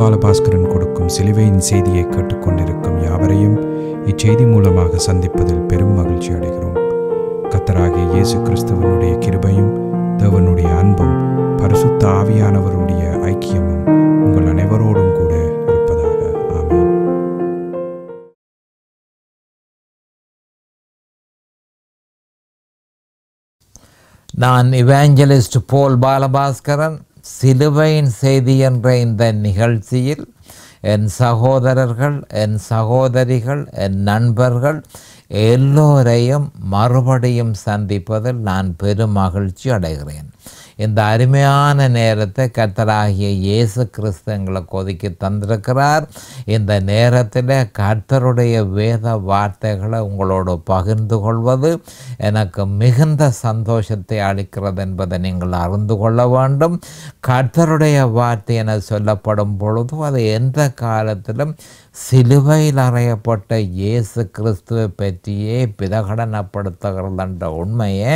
பாலபாஸ்கரன் கொடுக்கும் சிலுவையின் செய்தியை கேட்டுக்கொண்டிருக்கும் யாவரையும் இச்செய்தி மூலமாக சந்திப்பதில் பெரும் மகிழ்ச்சி அடைகிறோம். கர்த்தராகிய இயேசு கிறிஸ்துவனுடைய கிருபையும் தேவனுடைய அன்பும் பரிசுத்த ஆவியானவருடைய ஐக்கியமும் உங்கள் அனைவரோடும் கூட இருப்பதாக. ஆமென். நான் இவாஞ்சலிஸ்ட் போல் பாலபாஸ்கரன். சிலுவையின் செய்தி என்ற இந்த நிகழ்ச்சியில் என் சகோதரர்கள், என் சகோதரிகள், என் நண்பர்கள் எல்லோரையும் மறுபடியும் சந்திப்பதில் நான் பெரும் மகிழ்ச்சி அடைகிறேன். இந்த அருமையான நேரத்தை கர்த்தராகிய இயேசு கிறிஸ்து எங்களுக்கு ஒதுக்கி தந்திருக்கிறார். இந்த நேரத்தில் கர்த்தருடைய வேத வார்த்தைகளை உங்களோடு பகிர்ந்து கொள்வது எனக்கு மிகுந்த சந்தோஷத்தை அளிக்கிறது என்பதை நீங்கள் அறிந்து கொள்ள வேண்டும். கர்த்தருடைய வார்த்தை என சொல்லப்படும் பொழுது அது எந்த காலத்திலும் சிலுவையில் அறையப்பட்ட இயேசு கிறிஸ்துவை பற்றியே பிரகடனப்படுத்துகிறது என்ற உண்மையை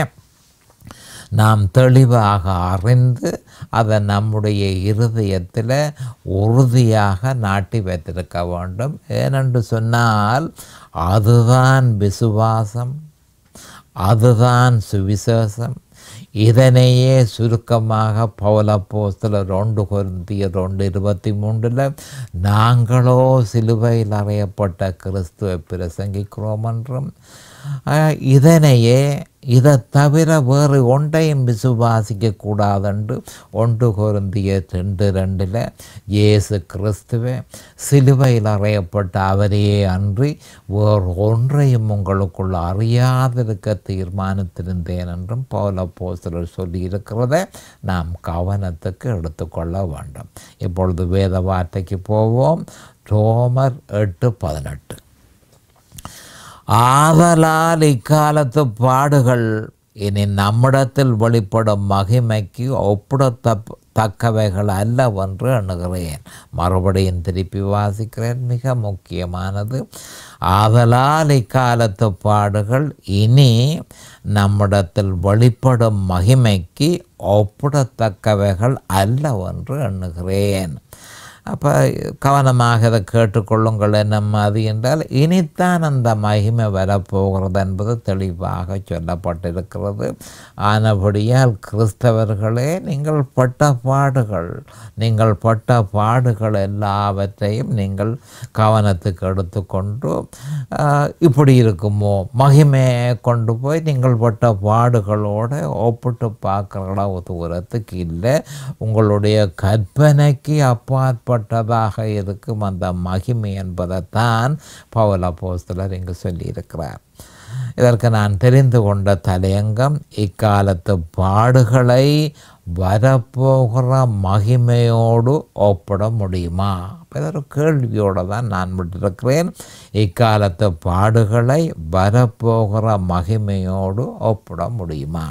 நாம் தெளிவாக அறிந்து அதை நம்முடைய இருதயத்தில் உறுதியாக நாட்டி வைத்திருக்க வேண்டும். ஏனென்று சொன்னால் அதுதான் விசுவாசம், அதுதான் சுவிசேஷம். இதனையே சுருக்கமாக பவுல் அப்போஸ்தலர் 2 கொரிந்தியர் 2:23 நாங்களோ சிலுவையில் அறையப்பட்ட கிறிஸ்துவை பிரசங்கிக்கிறோம் என்றும், இதனையே இதை தவிர வேறு ஒன்றையும் விசுவாசிக்க கூடாதென்று 1 கொரிந்தியர் 2:2 இயேசு கிறிஸ்துவே சிலுவையில் அறையப்பட்ட அவரையே அன்றி வேறு ஒன்றையும் உங்களுக்குள் அறியாதிருக்க தீர்மானித்திருந்தேன் என்றும் பவுல் அப்போஸ்தலர் சொல்லியிருக்கிறதை நாம் கவனத்துக்கு எடுத்துக்கொள்ள வேண்டும். இப்பொழுது வேத வார்த்தைக்கு போவோம். ரோமர் 8:18 ஆதலால் இக்காலத்து பாடுகள் இனி நம்மிடத்தில் வெளிப்படும் மகிமைக்கு ஒப்பிடத்தக்கவைகள் அல்லவென்று எண்ணுகிறேன். மறுபடியும் திருப்பி வாசிக்கிறேன், மிக முக்கியமானது. ஆதலால் இக்காலத்து பாடுகள் இனி நம்மிடத்தில் வெளிப்படும் மகிமைக்கு ஒப்பிடத்தக்கவைகள் அல்லவென்று எண்ணுகிறேன். அப்போ கவனமாக இதை கேட்டுக்கொள்ளுங்கள். என்ன அது என்றால் இனித்தான் அந்த மகிமை வரப்போகிறது என்பது தெளிவாக சொல்லப்பட்டிருக்கிறது. ஆனபடியால் கிறிஸ்தவர்களே, நீங்கள் பட்ட பாடுகள் எல்லாவற்றையும் நீங்கள் கவனத்துக்கு எடுத்துக்கொண்டு இப்படி இருக்குமோ மகிமையை கொண்டு போய் நீங்கள் பட்ட பாடுகளோடு ஒப்பிட்டு பார்க்குற தூரத்துக்கு இல்லை. உங்களுடைய கற்பனைக்கு அப்பாற்பட்டதாக இருக்கும் அந்த மகிமை என்பதைத்தான் பவுல் அப்போஸ்தலர் இங்கு சொல்லியிருக்கிறார். இதற்கு நான் தெரிந்து கொண்ட தலையங்கம், இக்காலத்து பாடுகளை வரப்போகிற மகிமையோடு ஒப்பிட முடியுமா? ஒரு கேள்வியோடு தான் நான் விட்டிருக்கிறேன். இக்காலத்து பாடுகளை வரப்போகிற மகிமையோடு ஒப்பிட முடியுமா?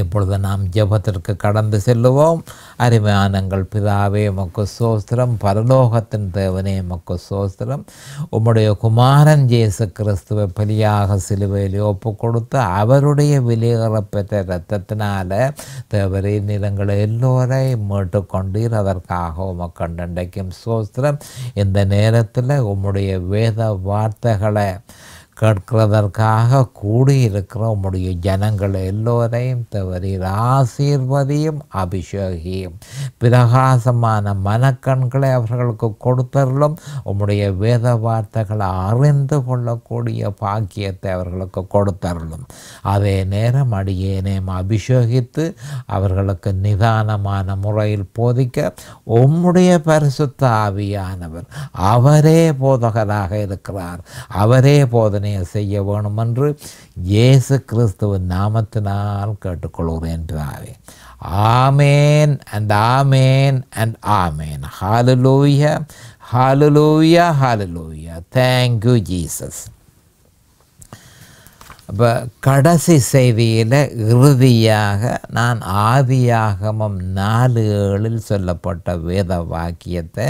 இப்பொழுது நாம் ஜெபத்திற்கு கடந்து செல்லுவோம். அருமையானங்கள் பிதாவே, உமக்கு ஸ்தோத்திரம். பரலோகத்தின் தேவனே, உமக்கு ஸ்தோத்திரம். உம்முடைய குமாரன் இயேசு கிறிஸ்துவை பலியாக சிலுவையில் ஒப்பு கொடுத்து அவருடைய வெளியேறப்பெற்ற இரத்தத்தினால தேவரே நிலங்களை எல்லோரையும் மீட்டு கொண்டீர். அதற்காக உமக்கு அன்றைக்கும் ஸ்தோத்திரம். இந்த நேரத்தில் உம்முடைய வேத வார்த்தைகளை கேட்கிறதற்காக கூடியிருக்கிற உம்முடைய ஜனங்கள் எல்லோரையும் தவறீர் ஆசீர்வதியும் அபிஷேகியும். பிரகாசமான மனக்கண்களை அவர்களுக்கு கொடுத்தருளும். உம்முடைய வேத வார்த்தைகளை அறிந்து கொள்ளக்கூடிய பாக்கியத்தை அவர்களுக்கு கொடுத்தருளும். அதே நேரம் அடியேனையும் அபிஷேகித்து அவர்களுக்கு நிதானமான முறையில் போதிக்க உம்முடைய பரிசுத்த ஆவியானவர் அவரே போதகராக இருக்கிறார். அவரே போதனை செய்ய வேணும் என்று இயேசு கிறிஸ்துவின் நாமத்தினால் கேட்டுக்கொள்கிறேன் பிதாவே. ஆமேன் and amen and amen. Hallelujah, hallelujah, hallelujah. Thank you Jesus. அப்போ கடைசி செய்தியில் இறுதியாக நான் ஆதியாகமம் 4:7 சொல்லப்பட்ட வேத வாக்கியத்தை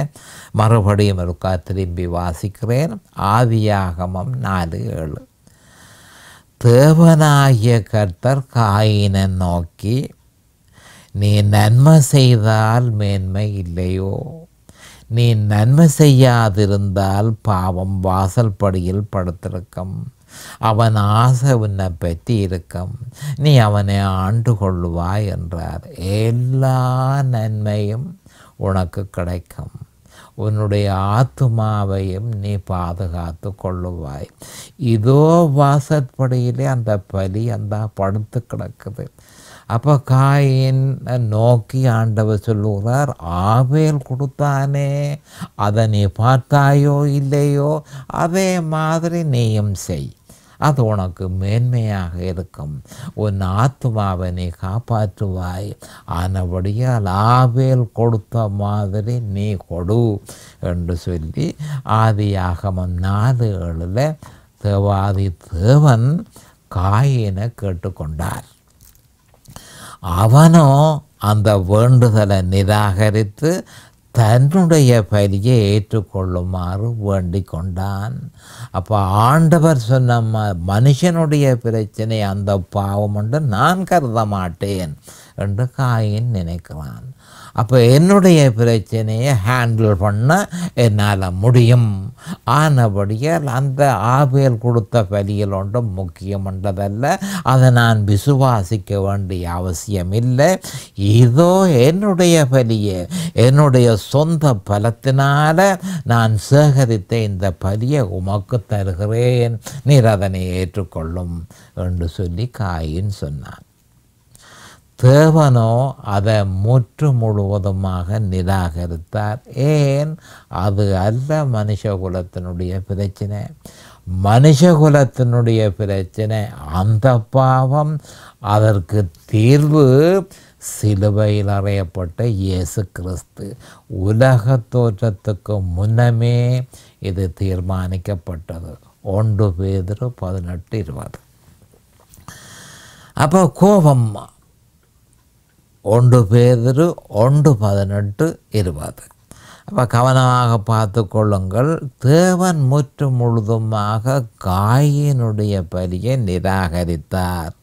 மறுபடியும் ஒருக்கா திரும்பி வாசிக்கிறேன். ஆதியாகமம் 4:7 தேவனாகிய கர்த்தர் காயினை நோக்கி, நீ நன்மை செய்தால் மேன்மை இல்லையோ, நீ நன்மை செய்யாதிருந்தால் பாவம் வாசல் படியில் படுத்திருக்கும், அவன் ஆசை உன்னை பற்றி இருக்கும், நீ அவனை ஆண்டு கொள்ளுவாய் என்றார். எல்லா நன்மையும் உனக்கு கிடைக்கும், உன்னுடைய ஆத்துமாவையும் நீ பாதுகாத்து கொள்ளுவாய். இதோ வாசற்படியிலே அந்த பலி அந்த படுத்து கிடக்குது. அப்போ காயின் நோக்கி ஆண்டவர் சொல்லுகிறார், ஆபேல் கொடுத்தானே, அதை நீ பார்த்தாயோ இல்லையோ, அதே மாதிரி நீயும் செய், அது உனக்கு மேன்மையாக இருக்கும், உன் ஆத்துமாவை நீ காப்பாற்றுவாய். ஆனபடியால் ஆபேல் கொடுத்த மாதிரி நீ கொடு என்று சொல்லி ஆதியாகமம் 4:7 தேவாதி தேவன் காயினை கேட்டுக்கொண்டார். அவனோ அந்த வேண்டுதலை நிராகரித்து தன்னுடைய பலியை ஏற்றுக்கொள்ளுமாறு வேண்டிக் கொண்டான். அப்போ ஆண்டவர் சொன்ன மனுஷனுடைய பிரச்சனை அந்த பாவம் என்று நான் கருத மாட்டேன் என்று காயின் நினைக்கிறான். அப்போ என்னுடைய பிரச்சனையை ஹேண்டில் பண்ண என்னால் முடியும். ஆனபடியால் அந்த ஆபேல் கொடுத்த பலியில் ஒன்றும் முக்கியமன்றதல்ல, அதை நான் விசுவாசிக்க வேண்டிய அவசியம் இல்லை. இதோ என்னுடைய பலியை என்னுடைய சொந்த பலத்தினால நான் சேகரித்த இந்த பலியை உமக்கு தருகிறேன், நீர் அதனை ஏற்றுக்கொள்ளும் என்று சொல்லி காயின் சொன்னான். தேவனோ அதை முற்று முழுவதுமாக நிராகரித்தார். ஏன்? அது அல்ல மனுஷகுலத்தினுடைய பிரச்சனை. மனுஷகுலத்தினுடைய பிரச்சனை அந்த பாவம், அதற்கு தீர்வு சிலுவையில் அறையப்பட்ட இயேசு கிறிஸ்து. உலக தோற்றத்துக்கு முன்னமே இது தீர்மானிக்கப்பட்டது. 1 பேதுரு 18:20. அப்போ கோபம் 1 பேதுரு 1:18-20. அப்போ கவனமாக பார்த்து கொள்ளுங்கள். தேவன் முற்று முழுதுமாக காயினுடைய பலியை நிராகரித்தார்.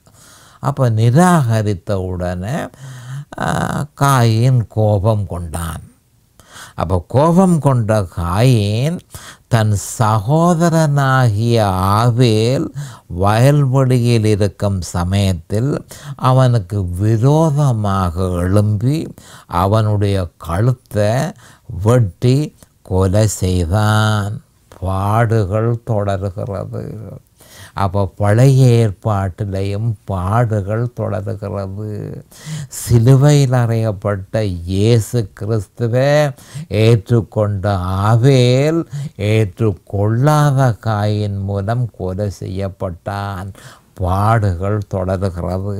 அப்போ நிராகரித்த உடனே காயின் கோபம் கொண்டான். அப்போ கோபம் கொண்ட காயின் தன் சகோதரனாகிய ஆபேல் வயல்வெளியில் இருக்கும் சமயத்தில் அவனுக்கு விரோதமாக எழும்பி அவனுடைய கழுத்தை வெட்டி கொலை செய்தான். பாடுகள் தொடர்கிறது. அப்போ பழைய ஏற்பாட்டிலையும் பாடுகள் தொடர்கிறது. சிலுவையில் அறையப்பட்ட இயேசு கிறிஸ்துவை ஏற்றுக்கொண்ட ஆபேல் ஏற்றுக்கொள்ளாத காயின் மூலம் கொலை செய்யப்பட்டான். பாடுகள் தொடர்கிறது.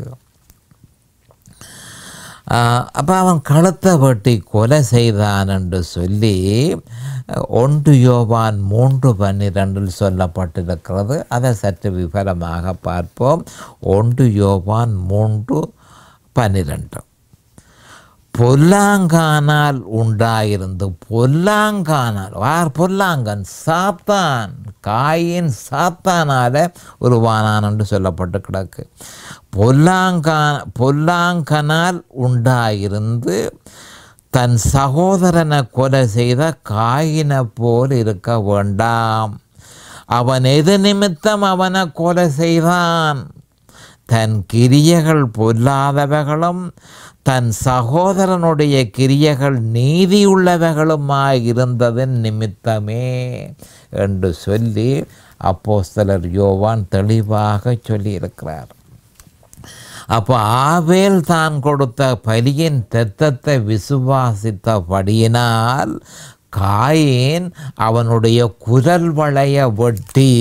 அப்போ அவன் கழுத்தை வெட்டி கொலை செய்தான் என்று சொல்லி 1 யோவான் 3:12 சொல்லப்பட்டிருக்கிறது. அதை சற்று விவரமாக பார்ப்போம். 1 யோவான் 3:12. பொல்லாங்கானால் உண்டாயிருந்து, பொல்லாங்கானால், யார் பொல்லாங்கன்? சாத்தான். காயின் சாத்தானால உருவானான் என்று சொல்லப்பட்டு கிடக்கு. பொல்லாங்கனால் உண்டாயிருந்து தன் சகோதரனை கொலை செய்த காயினை போல் இருக்க வேண்டாம். அவன் எது நிமித்தம் அவனை கொலை செய்தான்? தன் கிரியைகள் பொல்லாதவைகளும் தன் சகோதரனுடைய கிரியைகள் நீதியுள்ளவைகளுமாயிருந்ததன் நிமித்தமே என்று சொல்லி அப்போஸ்தலர் யோவான் தெளிவாக சொல்லியிருக்கிறார். அப்போ ஆபேல் தான் கொடுத்த பலியின் இரத்தத்தை விசுவாசித்தபடியினால் காயின் அவனுடைய குரல் வளைய வெட்டி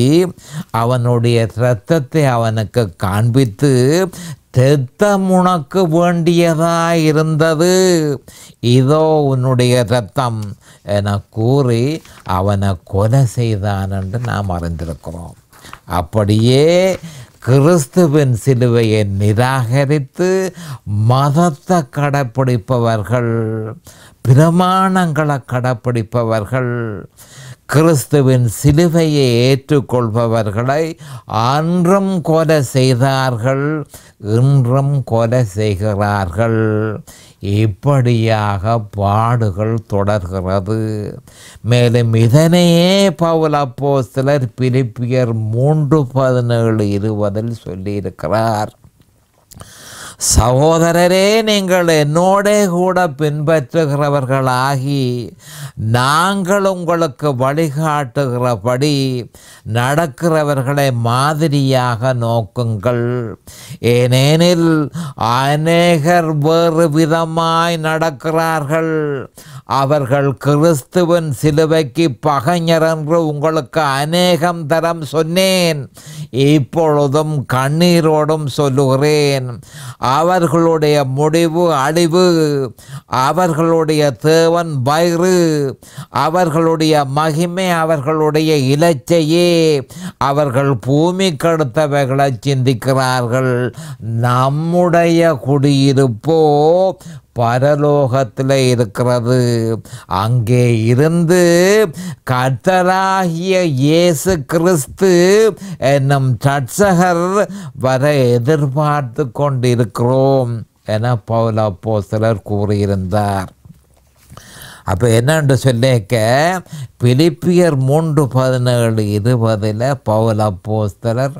அவனுடைய இரத்தத்தை அவனுக்கு காண்பித்து, இரத்தம் உனக்கு வேண்டியதாக இருந்தது, இதோ உன்னுடைய இரத்தம் என கூறி அவனை கொலை செய்தான் என்று நாம் அறிந்திருக்கிறோம். அப்படியே கிறிஸ்துவின் சிலுவையை நிராகரித்து மதத்தை கடைப்பிடிப்பவர்கள், பிரமாணங்களை கடைப்பிடிப்பவர்கள், கிறிஸ்துவின் சிலுவையை ஏற்றுக்கொள்பவர்களை அன்றும் கொலை செய்தார்கள், இன்றும் கொலை செய்கிறார்கள். இப்படியாக பாடுகள் தொடர்கிறது. மேலும் இதனையே பவுல் அப்போஸ்தலர் பிலிப்பியர் 3:17-20 சொல்லியிருக்கிறார். சகோதரரே, நீங்கள் என்னோட கூட பின்பற்றுகிறவர்களாகி நாங்கள் உங்களுக்கு வழிகாட்டுகிறபடி நடக்கிறவர்களை மாதிரியாக நோக்குங்கள். ஏனெனில் அநேகர் வேறு விதமாய் நடக்கிறார்கள். அவர்கள் கிறிஸ்துவின் சிலுவைக்கு பகைஞர் என்று உங்களுக்கு அநேகம் தரம் சொன்னேன். இப்பொழுதும் கண்ணீரோடும் சொல்லுகிறேன். அவர்களுடைய முடிவு அழிவு, அவர்களுடைய தேவன் வயிறு, அவர்களுடைய மகிமை அவர்களுடைய இலச்சையே. அவர்கள் பூமிக்கு அடுத்தவைகளை சிந்திக்கிறார்கள். நம்முடைய குடியிருப்போ பரலோகத்தில் இருக்கிறது. அங்கே இருந்து கர்த்தராகிய இயேசு கிறிஸ்து என்னும் ரட்சகர் வர எதிர்பார்த்து கொண்டிருக்கிறோம் என பவுல் அப்போஸ்தலர் கூறியிருந்தார். அப்போ என்னென்று சொல்லிக்க, பிலிப்பியர் 3:17-20 பவுல் அப்போஸ்தலர்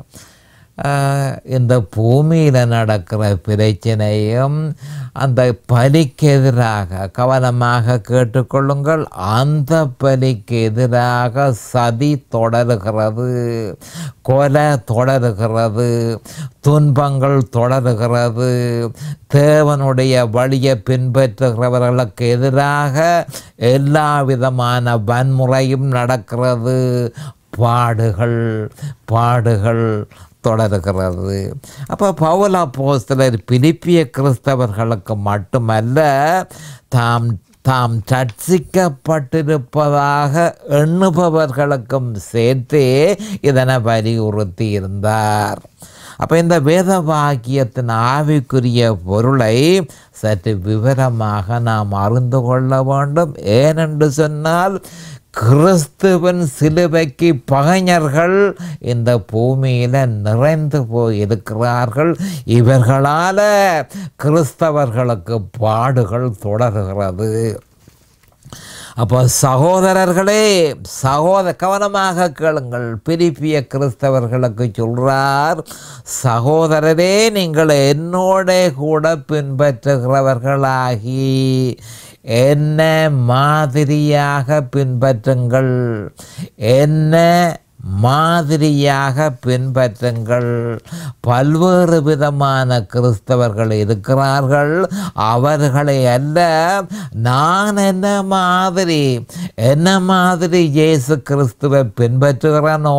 இந்த பூமியில் நடக்கிற பிரச்சனையும் அந்த பலிக்கு எதிராக கவனமாக கேட்டுக்கொள்ளுங்கள். அந்த பலிக்கு எதிராக சதி தொடர்கிறது, கொலை தொடர்கிறது, துன்பங்கள் தொடர்கிறது. தேவனுடைய வழியை பின்பற்றுகிறவர்களுக்கு எதிராக எல்லா விதமான வன்முறையும் நடக்கிறது. பாடுகள் தொடர்கிறது. அப்போ பவுல் அப்போஸ்தலர் பிலிப்பிய கிறிஸ்தவர்களுக்கு மட்டுமல்ல, தாம் ரட்சிக்கப்பட்டிருப்பதாக எண்ணுபவர்களுக்கும் சேர்த்தே இதனை வலியுறுத்தி இருந்தார். அப்போ இந்த வேத வாக்கியத்தின் ஆவிக்குரிய பொருளை சற்று விவரமாக நாம் அறிந்து கொள்ள வேண்டும். ஏனென்று சொன்னால், கிறிஸ்துவின் சிலுவைக்கு பகைஞர்கள் இந்த பூமியில் நிறைந்து போயிருக்கிறார்கள். இவர்களால் கிறிஸ்தவர்களுக்கு பாடுகள் தொடர்கிறது. அப்போ சகோதரர்களே, கவனமாக கேளுங்கள். பிலிப்பிய கிறிஸ்தவர்களுக்கு சொல்றார், சகோதரரே, நீங்கள் என்னோட கூட பின்பற்றுகிறவர்களாகி என்ன மாதிரியாக பின்பற்றுங்கள், என்ன மாதிரியாக பின்பற்றுங்கள். பல்வேறு விதமான கிறிஸ்தவர்கள் இருக்கிறார்கள். அவர்களை அல்ல, நான் என்ன மாதிரி இயேசு கிறிஸ்துவை பின்பற்றுகிறானோ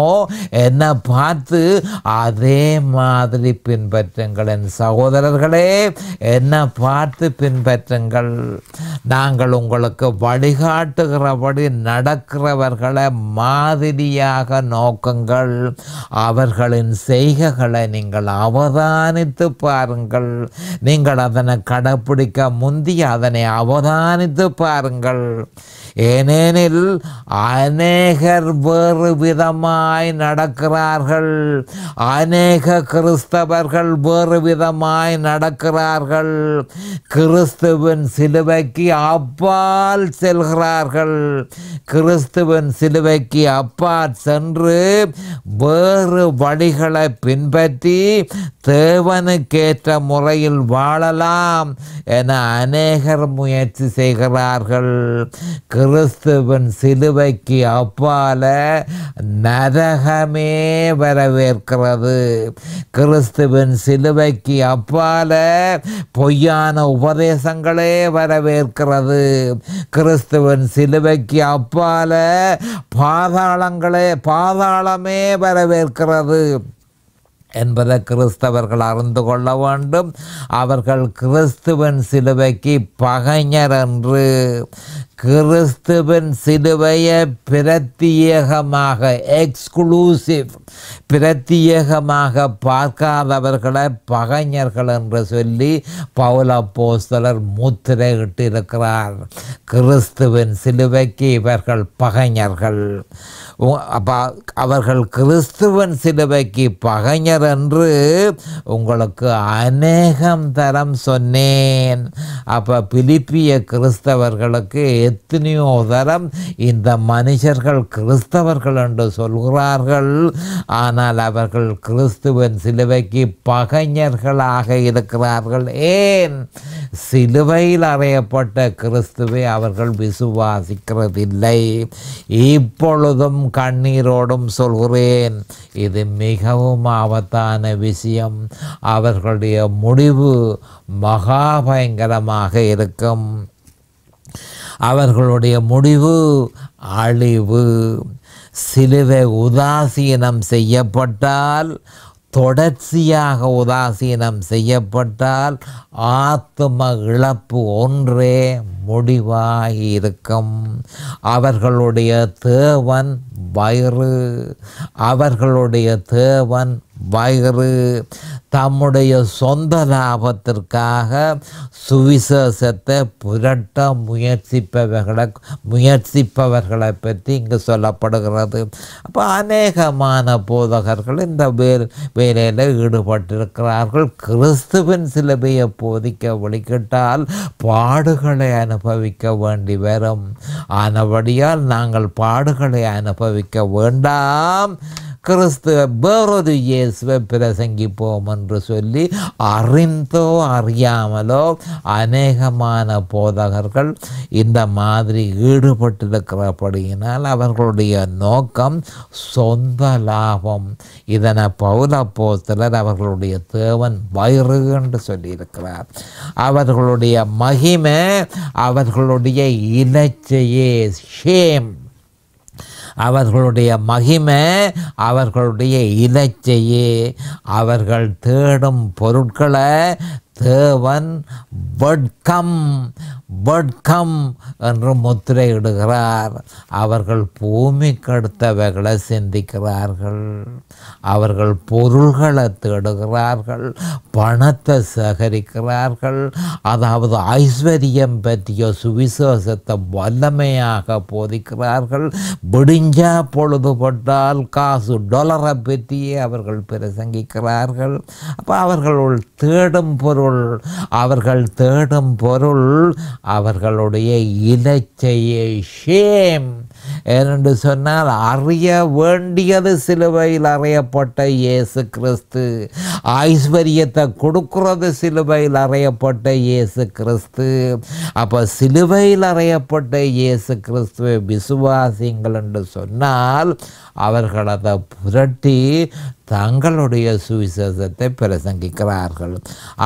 என்னை பார்த்து அதே மாதிரி பின்பற்றுங்கள். என் சகோதரர்களே, என்னை பார்த்து பின்பற்றுங்கள். நாங்கள் உங்களுக்கு வழிகாட்டுகிறபடி நடக்கிறவர்களை மாதிரியாக நோக்குங்கள். அவர்களின் செய்கைகளை நீங்கள் அவதானித்து பாருங்கள். நீங்கள் அதனை கடைப்பிடிக்க முந்தி அதனை அவதானித்து பாருங்கள். ஏனெனில் அநேகர் வேறு விதமாய் நடக்கிறார்கள். அநேக கிறிஸ்தவர்கள் வேறு விதமாய் நடக்கிறார்கள். கிறிஸ்துவின் சிலுவைக்கு அப்பால் செல்கிறார்கள். கிறிஸ்துவின் சிலுவைக்கு அப்பால் சென்று வேறு வழிகளை பின்பற்றி தேவனுக்கேற்ற முறையில் வாழலாம் என அநேகர் முயற்சி செய்கிறார்கள். கிறிஸ்துவின் சிலுவைக்கு அப்பால நரகமே வரவேற்கிறது. கிறிஸ்துவின் சிலுவைக்கு அப்பால பொய்யான உபதேசங்களே வரவேற்கிறது. கிறிஸ்துவின் சிலுவைக்கு அப்பால பாதாளமே வரவேற்கிறது என்பதை கிறிஸ்தவர்கள் அறிந்து கொள்ள வேண்டும். அவர்கள் கிறிஸ்துவின் சிலுவைக்கு பகைஞர் என்று, கிறிஸ்துவின் சிலுவையை பிரத்தியேகமாக பிரத்தியேகமாக பார்க்காதவர்களை பகைஞர்கள் என்று சொல்லி பவுல் அப்போஸ்தலர் முத்திரையிட்டிருக்கிறார். கிறிஸ்துவின் சிலுவைக்கு இவர்கள் பகைஞர்கள். அவர்கள் கிறிஸ்துவின் சிலுவைக்கு பகைஞர் என்று உங்களுக்கு அநேகம் தரம் சொன்னேன். பிலிப்பிய கிறிஸ்தவர்களுக்கு எத்தனையோ தரம் இந்த மனுஷர்கள் கிறிஸ்தவர்கள் என்று சொல்கிறார்கள். ஆனால் அவர்கள் கிறிஸ்துவின் சிலுவைக்கு பகைஞர்களாக இருக்கிறார்கள். ஏன்? சிலுவையில் அறையப்பட்ட கிறிஸ்துவை அவர்கள் விசுவாசிக்கிறதில்லை. இப்பொழுதும் கண்ணீரோடும் சொல்கிறேன், இது மிகவும் ஆபத்தான விஷயம். அவர்களுடைய முடிவு மகா பயங்கரமாக இருக்கும். அவர்களுடைய முடிவு அழிவு. சிலுவை உதாசீனம் செய்யப்பட்டால், தொடர்ச்சியாக உதாசீனம் செய்யப்பட்டால் ஆத்ம இழப்பு ஒன்றே முடிவாகி இருக்கும். அவர்களுடைய தேவன் வயிறு. அவர்களுடைய தேவன் வயிறு. தம்முடைய சொந்த லாபத்திற்காக சுவிசேஷத்தை புரட்ட முயற்சிப்பவர்களை பற்றி இங்கு சொல்லப்படுகிறது. அநேகமான போதகர்கள் இந்த வேலையில் ஈடுபட்டிருக்கிறார்கள். கிறிஸ்துவின் சிலுவையை போதிக்க வழிகிட்டால் பாடுகளை அனுபவிக்க வேண்டி வரும். ஆனபடியால் நாங்கள் பாடுகளை அனுபவிக்க வேண்டாம், கிறிஸ்துவ வேறொரு இயேசுவை பிரசங்கிப்போம் என்று சொல்லி அறிந்தோ அறியாமலோ அநேகமான போதகர்கள் இந்த மாதிரி ஈடுபட்டிருக்கிறபடியினால் அவர்களுடைய நோக்கம் சொந்த லாபம். இதனை பவுல் அப்போஸ்தலர் அவர்களுடைய தேவன் வயிறு என்று சொல்லியிருக்கிறார். அவர்களுடைய மகிமை அவர்களுடைய இலச்சையே, ஷேம். அவர்களுடைய மகிமை அவர்களுடைய இலச்சையே. அவர்கள் தேடும் பொருட்களை தேவன் வட்கம் என்று முத்திரையிடுகிறார். அவர்கள் பூமிக்கு அடுத்தவைகளை சிந்திக்கிறார்கள். அவர்கள் பொருள்களை தேடுகிறார்கள், பணத்தை சேகரிக்கிறார்கள். அதாவது ஐஸ்வர்யம் பற்றிய சுவிசேஷத்தை வல்லமையாக போதிக்கிறார்கள். விடிஞ்சா பொழுதுபட்டால் காசு டாலரை பற்றியே அவர்கள் பிரசங்கிக்கிறார்கள். அவர்கள் தேடும் பொருள் அவர்களுடைய இலச்சையை, ஷேம். ஏனென்று சொன்னால் அறிய வேண்டியது சிலுவையில் அறையப்பட்ட இயேசு கிறிஸ்து. ஐஸ்வர்யத்தை கொடுக்கிறது சிலுவையில் அறையப்பட்ட இயேசு கிறிஸ்து. சிலுவையில் அறையப்பட்ட இயேசு கிறிஸ்துவை விசுவாசிங்கள் என்று சொன்னால் அவர்கள் அதை புரட்டி தங்களுடைய சுவிசேஷத்தை பிரசங்கிக்கிறார்கள்.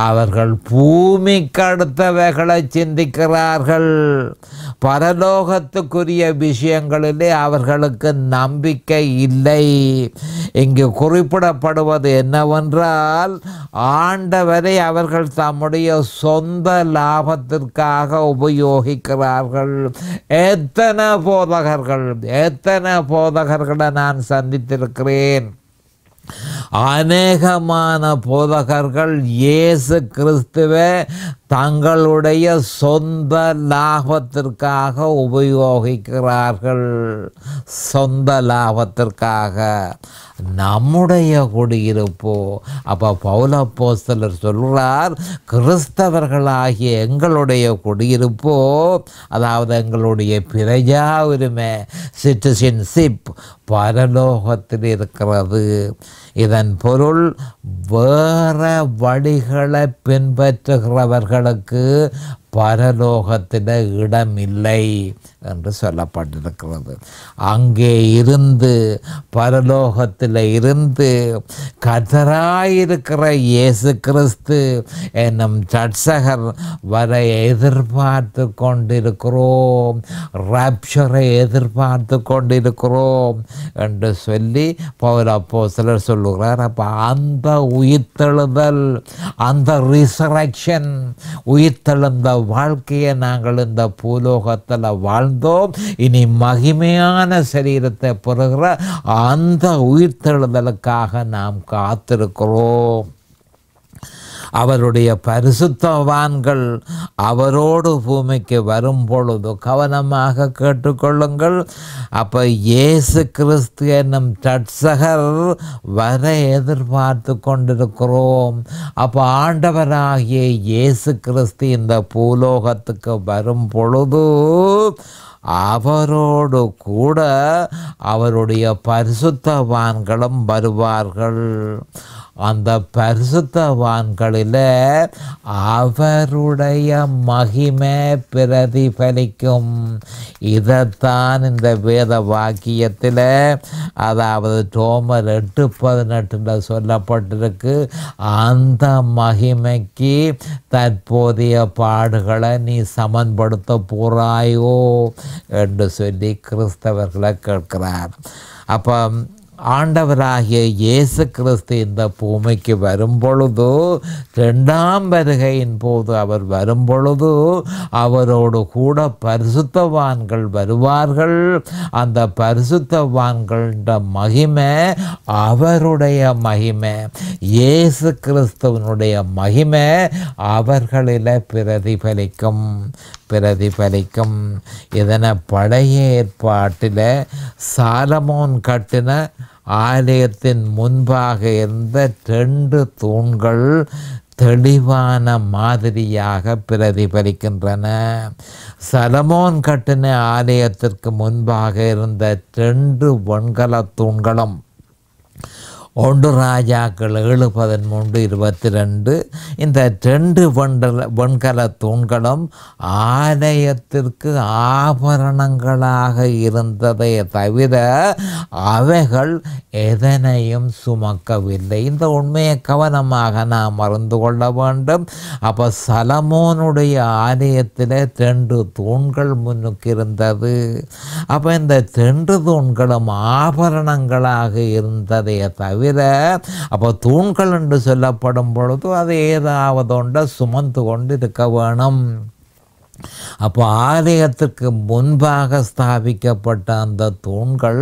அவர்கள் பூமிக்கு அடுத்தவைகளை சிந்திக்கிறார்கள். பரலோகத்துக்குரிய விஷயங்களிலே அவர்களுக்கு நம்பிக்கை இல்லை. இங்கு குறிப்பிடப்படுவது என்னவென்றால், ஆண்டவரை அவர்கள் தம்முடைய சொந்த லாபத்திற்காக உபயோகிக்கிறார்கள். எத்தனை போதகர்களை நான் சந்தித்திருக்கிறேன். அநேகமான போதகர்கள் இயேசு கிறிஸ்துவை தங்களுடைய சொந்த லாபத்திற்காக உபயோகிக்கிறார்கள். சொந்த லாபத்திற்காக. நம்முடைய குடியிருப்போ பவுல் அப்போஸ்தலர் சொல்கிறார், கிறிஸ்தவர்களாகிய எங்களுடைய குடியிருப்போ, அதாவது எங்களுடைய பிரஜா உரிமை, சிட்டிசன்ஷிப் பரலோகத்தில் இருக்கிறது. இதன் பொருள், வேற வழிகளை பின்பற்றுகிறவர்களுக்கு பரலோகத்தில் இடமில்லை என்று சொல்லப்பட்டிருக்கிறது. அங்கே இருந்து பரலோகத்தில் இருந்து கர்த்தராயிருக்கிற இயேசு கிறிஸ்து என்னும் இரட்சகர் வர எதிர்பார்த்து கொண்டிருக்கிறோம், ராப்சரை எதிர்பார்த்து கொண்டிருக்கிறோம் என்று சொல்லி பவுல் அப்போஸ்தலர் சொல்லுகிறார். அப்போ அந்த உயிர்த்தெழுதல், அந்த ரிசரக்ஷன், உயிர்த்தெழுந்த வாழ்க்கையை நாங்கள் இந்த பூலோகத்தில் வாழ்ந்தோம். இனி மகிமையான சரீரத்தை பெறுகிற அந்த உயிர்த்தெழுதலுக்காக நாம் காத்திருக்கிறோம். அவருடைய பரிசுத்தவான்கள் அவரோடு பூமிக்கு வரும் பொழுது கவனமாக கேட்டுக்கொள்ளுங்கள். அப்போ இயேசு கிறிஸ்து என்னும் இரட்சகர் வர எதிர்பார்த்து கொண்டிருக்கிறோம். அப்போ ஆண்டவராகிய இயேசு கிறிஸ்து இந்த பூலோகத்துக்கு வரும் பொழுது அவரோடு கூட அவருடைய பரிசுத்தவான்களும் வருவார்கள். அந்த பரிசுத்தவான்களில் அவருடைய மகிமை பிரதிபலிக்கும். இதைத்தான் இந்த வேத வாக்கியத்தில், அதாவது ரோமர் 8:18 சொல்லப்பட்டிருக்கு. அந்த மகிமைக்கு தற்போதைய பாடுகளை நீ சமன்படுத்த போறாயோ என்று சொல்லி கிறிஸ்தவர்களை கேட்கிறார். அப்போ ஆண்டவராகிய இயேசு கிறிஸ்து இந்த பூமிக்கு வரும் பொழுது, இரண்டாம் வருகையின் போது அவர் வரும் பொழுது அவரோடு கூட பரிசுத்தவான்கள் வருவார்கள். அந்த பரிசுத்தவான்கள மகிமை அவருடைய மகிமை, இயேசு கிறிஸ்துவனுடைய மகிமை அவர்களில் பிரதிபலிக்கும். இதனை பழைய ஏற்பாட்டில் சாலமோன் கட்டின ஆலயத்தின் முன்பாக இருந்த 2 தூண்கள் தெளிவான மாதிரியாக பிரதிபலிக்கின்றன. சாலமோன் கட்டின ஆலயத்திற்கு முன்பாக இருந்த 2 வெண்கல தூண்களும் 1 ராஜாக்கள் 7:13-22 இந்த 2 வெண்கல தூண்களும் ஆலயத்திற்கு ஆபரணங்களாக இருந்ததை தவிர அவைகள் எதனையும் சுமக்கவில்லை. இந்த உண்மையை கவனமாக நாம் அறிந்து கொள்ள வேண்டும். அப்போ சலமோனுடைய ஆலயத்தில் 2 தூண்கள் முன்னுக்கு இருந்தது. அப்போ இந்த 2 தூண்களும் ஆபரணங்களாக இருந்ததை தவிர, அப்போ தூண்கள் என்று சொல்லப்படும் பொழுது அது ஏதாவது ஒன்றை சுமந்து கொண்டு இருக்க வேணும். அப்போ ஆலயத்துக்கு முன்பாக ஸ்தாபிக்கப்பட்ட அந்த தூண்கள்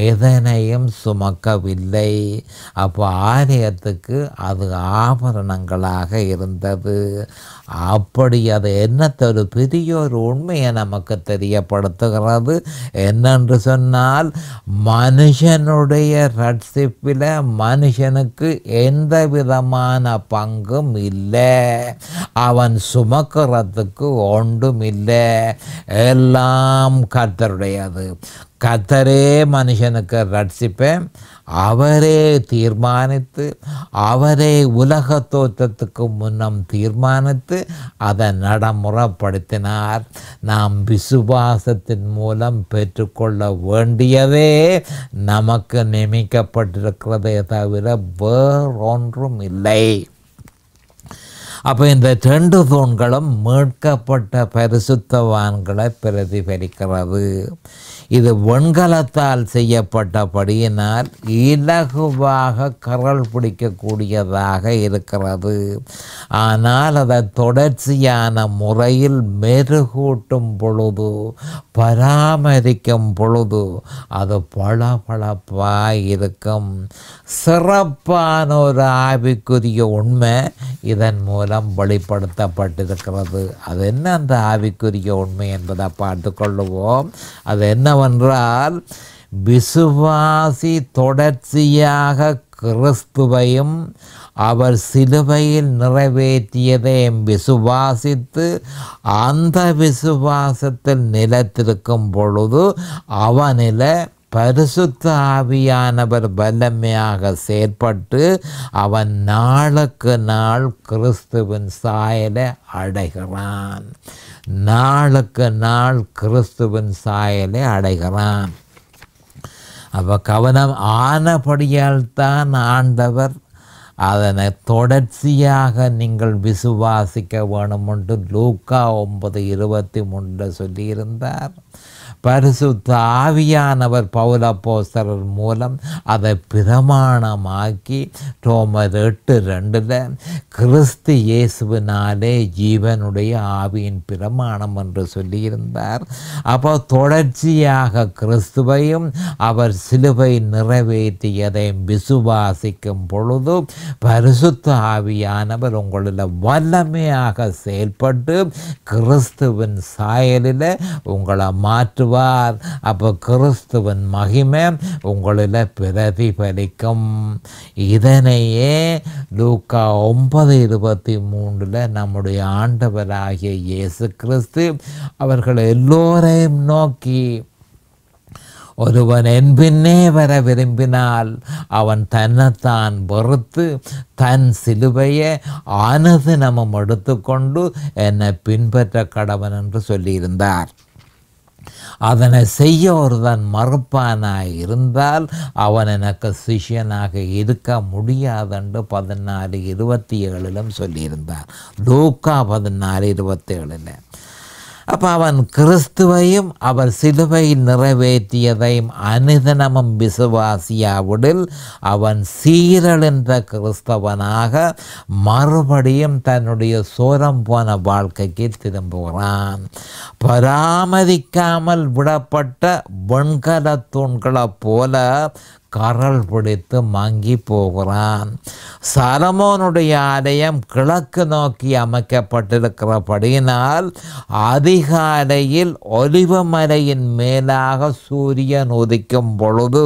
எதனையும் சுமக்கவில்லை. அப்போ ஆலயத்துக்கு அது ஆபரணங்களாக இருந்தது. அப்படி அது என்னத்தொரு பெரிய ஒரு உண்மையை நமக்கு தெரியப்படுத்துகிறது. என்னென்று சொன்னால், மனுஷனுடைய ரட்சிப்பில் மனுஷனுக்கு எந்த விதமான பங்கும் இல்லை. அவன் சுமக்கிறதுக்கு ஒன்றும் இல்லை. எல்லாம் கர்த்தருடையது. கர்த்தரே மனுஷனுக்கு ரட்சிப்பேன் அவரே தீர்மானித்து, அவரே உலக தோற்றத்துக்கு முன்னம் தீர்மானித்து அதை நடைமுறைப்படுத்தினார். நாம் விசுவாசத்தின் மூலம் பெற்றுக்கொள்ள வேண்டியதே நமக்கு நியமிக்கப்பட்டிருக்கிறதே தவிர வேறொன்றும் இல்லை. அப்போ இந்த 2 தூண்களும் மீட்கப்பட்ட பரிசுத்தவான்களை பிரதிபலிக்கிறது. இது வெண்கலத்தால் செய்யப்பட்டபடியினால் இலகுவாக கரல் பிடிக்கக்கூடியதாக இருக்கிறது. ஆனால் அதை தொடர்ச்சியான முறையில் மெருகூட்டும் பொழுது, பராமரிக்கும் பொழுது அது பளபளப்பாய் இருக்கும். சிறப்பான ஒரு ஆவிக்குரிய உண்மை இதன் மூலம் வெளிப்படுத்தப்பட்டிருக்கிறது. அது என்ன அந்த ஆவிக்குரிய உண்மை என்பதை பார்த்து கொள்ளுவோம். அது என்னவென்றால், விசுவாசி தொடர்ச்சியாக கிறிஸ்துவையும் அவர் சிலுவையில் நிறைவேற்றியதையும் விசுவாசித்து அந்த விசுவாசத்தில் நிலைத்திருக்கும் பொழுது அவனில் பரிசுத்த ஆவியானவர் வல்லமையாக செயற்பட்டு அவன் நாளுக்கு நாள் கிறிஸ்துவின் சாயலை அடைகிறான். நாளுக்கு நாள் கிறிஸ்துவின் சாயலை அடைகிறான். அப்போ கவனம் ஆனபடியால் தான் ஆண்டவர் அதனை தொடர்ச்சியாக நீங்கள் விசுவாசிக்க வேணும் என்று லூக்கா 9:23 சொல்லியிருந்தார். பரிசுத்த ஆவியானவர் பவுல் அப்போஸ்தலர் மூலம் அதை பிரமாணமாக்கி ரோமர் 8:2 கிறிஸ்து இயேசுவினாலே ஜீவனுடைய ஆவியின் பிரமாணம் என்று சொல்லியிருந்தார். அப்போ தொடர்ச்சியாக கிறிஸ்துவையும் அவர் சிலுவை நிறைவேற்றியதையும் விசுவாசிக்கும் பொழுது பரிசுத்த ஆவியானவர் உங்களில் வல்லமையாக செயல்பட்டு கிறிஸ்துவின் சாயலில் உங்களை மாற்றுவார். அப்போ கிறிஸ்துவின் மகிமை உங்களில் பிரதிபலிக்கும். இதனையே லூக்கா 9:23 நம்முடைய ஆண்டவராகிய இயேசு கிறிஸ்து அவர்கள் எல்லோரையும் நோக்கி, ஒருவன் என் பின்னே வர விரும்பினால் அவன் தன்னைத்தான் வெறுத்து தன் சிலுவையை அனுதினமும் எடுத்துக்கொண்டு என்னை பின்பற்ற கடவன் என்று சொல்லியிருந்தார். அதனை செய்ய ஒருவன் மறுப்பானாய் இருந்தால் அவன் எனக்கு சிஷ்யனாக இருக்க முடியாதென்று 14:27 சொல்லியிருந்தார். லூக்கா 14:27. அப்போ அவன் கிறிஸ்துவையும் அவர் சிலுவையில் நிறைவேற்றியதையும் அனுதினமும் விசுவாசியாவிடில் அவன் சீரழிந்த கிறிஸ்தவனாக மறுபடியும் தன்னுடைய சோரம் போன வாழ்க்கைக்கு திரும்புகிறான். பராமரிக்காமல் விடப்பட்ட வெண்கல தூண்களைப் போல கரல் பிடித்து மங்கி போகிறான். சாலமோனுடைய ஆலயம் கிழக்கு நோக்கி அமைக்கப்பட்டிருக்கிறபடியினால் அதிகாலையில் ஒலிவமலையின் மேலாக சூரியன் உதிக்கும் பொழுது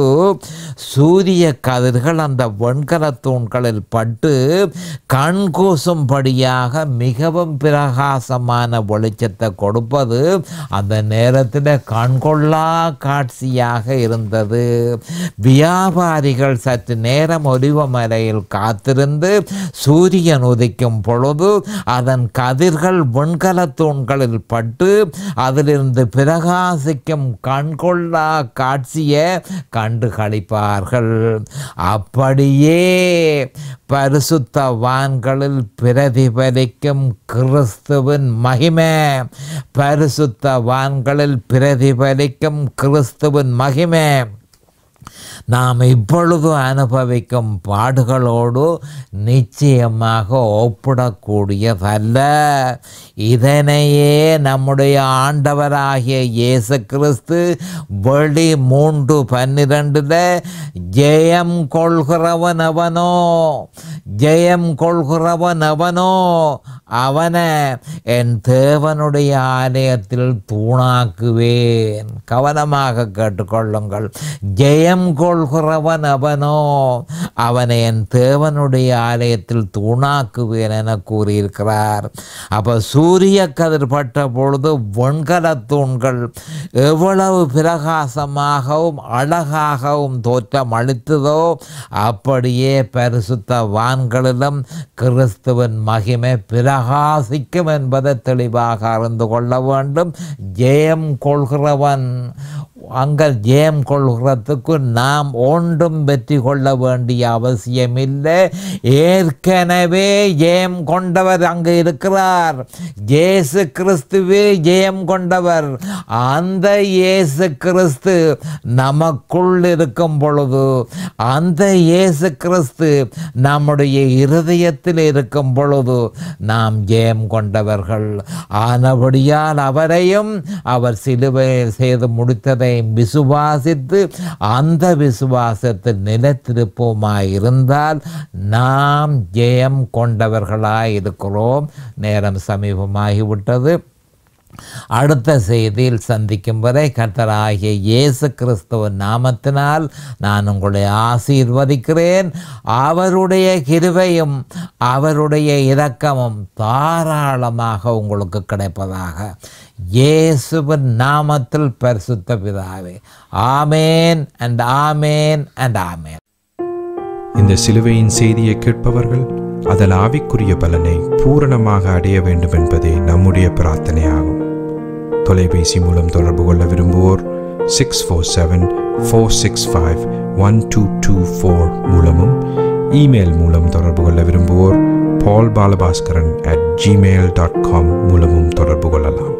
சூரிய கதிர்கள் அந்த வெண்கல தூண்களில் பட்டு கண்கூசும்படியாக மிகவும் பிரகாசமான வெளிச்சத்தை கொடுப்பது அந்த நேரத்தில் கண்கொள்ளா காட்சியாக இருந்தது. வியாபாரிகள் சற்று நேரம் ஒலிவமலையில் காத்திருந்து சூரியன் உதிக்கும் பொழுது அதன் கதிர்கள் வெண்கல தூண்களில் பட்டு அதிலிருந்து பிரகாசிக்கும் கண்கொள்ளா காட்சியை கண்டு களிப்பார்கள். அப்படியே பரிசுத்தவான்களில் பிரதிபலிக்கும் கிறிஸ்துவின் மகிமை, பரிசுத்தவான்களில் பிரதிபலிக்கும் கிறிஸ்துவின் மகிமை நாம் இப்பொழுது அனுபவிக்கும் பாடுகளோடு நிச்சயமாக ஒப்பிடக்கூடியதல்ல. இதனையே நம்முடைய ஆண்டவராகிய இயேசு கிறிஸ்து வெளி 3:12 ஜெயம் கொள்கிறவன் அவனோ, ஜெயம் கொள்கிறவன் அவனோ அவனை என் தேவனுடைய ஆலயத்தில் தூணாக்குவேன். கவனமாக கேட்டுக்கொள்ளுங்கள். ஜெயம் கொள்கிறவன் அவனோ அவனை என் தேவனுடைய ஆலயத்தில் தூணாக்குவேன் என கூறியிருக்கிறார். அப்போ சூரிய கதிர் பட்ட பொழுது வெண்கல தூண்கள் எவ்வளவு பிரகாசமாகவும் அழகாகவும் தோற்றம் அளித்ததோ அப்படியே பரிசுத்தவான்களிலும் கிறிஸ்துவின் மகிமை பிரகாசிக்கும் என்பதை தெளிவாக அறிந்து கொள்ள வேண்டும். ஜெயம் கொள்கிறவன், அங்கே ஜெயம் கொள்கிறதுக்கு நாம் ஒன்றும் வெற்றி கொள்ள வேண்டிய அவசியமில்லை. ஏற்கனவே ஜெயம் கொண்டவர் அங்கு இருக்கிறார். இயேசு கிறிஸ்துவே ஜெயம் கொண்டவர். அந்த இயேசு கிறிஸ்து நமக்குள் இருக்கும் பொழுது, அந்த இயேசு கிறிஸ்து நம்முடைய இருதயத்தில் இருக்கும் பொழுது நாம் ஜெயம் கொண்டவர்கள் ஆனபடியால் அவரையும் அவர் சிலுவையில் செய்து முடித்ததை விசுவாசித்து அந்த விசுவாசத்தில் நிலைத்திருப்போமாயிருந்தால் நாம் ஜெயம் கொண்டவர்களாய் இருக்கிறோம். நேரம் சமீபமாகிவிட்டது. அடுத்த செய்தியில் சந்திக்கும் வரை கர்த்தராகிய இயேசு கிறிஸ்துவின் நாமத்தினால் நான் உங்களை ஆசீர்வதிக்கிறேன். அவருடைய கிருபையும் அவருடைய இரக்கமும் தாராளமாக உங்களுக்கு கிடைப்பதாக இயேசுவின் நாமத்தில் பரிசுத்த பிதாவே. ஆமேன் அண்ட் ஆமேன் அண்ட் ஆமேன். இந்த சிலுவையின் செய்தியை கேட்பவர்கள் அதன் ஆவிக்குரிய பலனை பூரணமாக அடைய வேண்டும் என்பதே நம்முடைய பிரார்த்தனையாகும். தொலைபேசி மூலம் தொடர்பு கொள்ள விரும்புவோர் 647-465-1224 மூலமும், இமெயில் மூலம் தொடர்பு கொள்ள விரும்புவோர் paulbalabhaskaran@gmail.com மூலமும் தொடர்பு கொள்ளலாம்.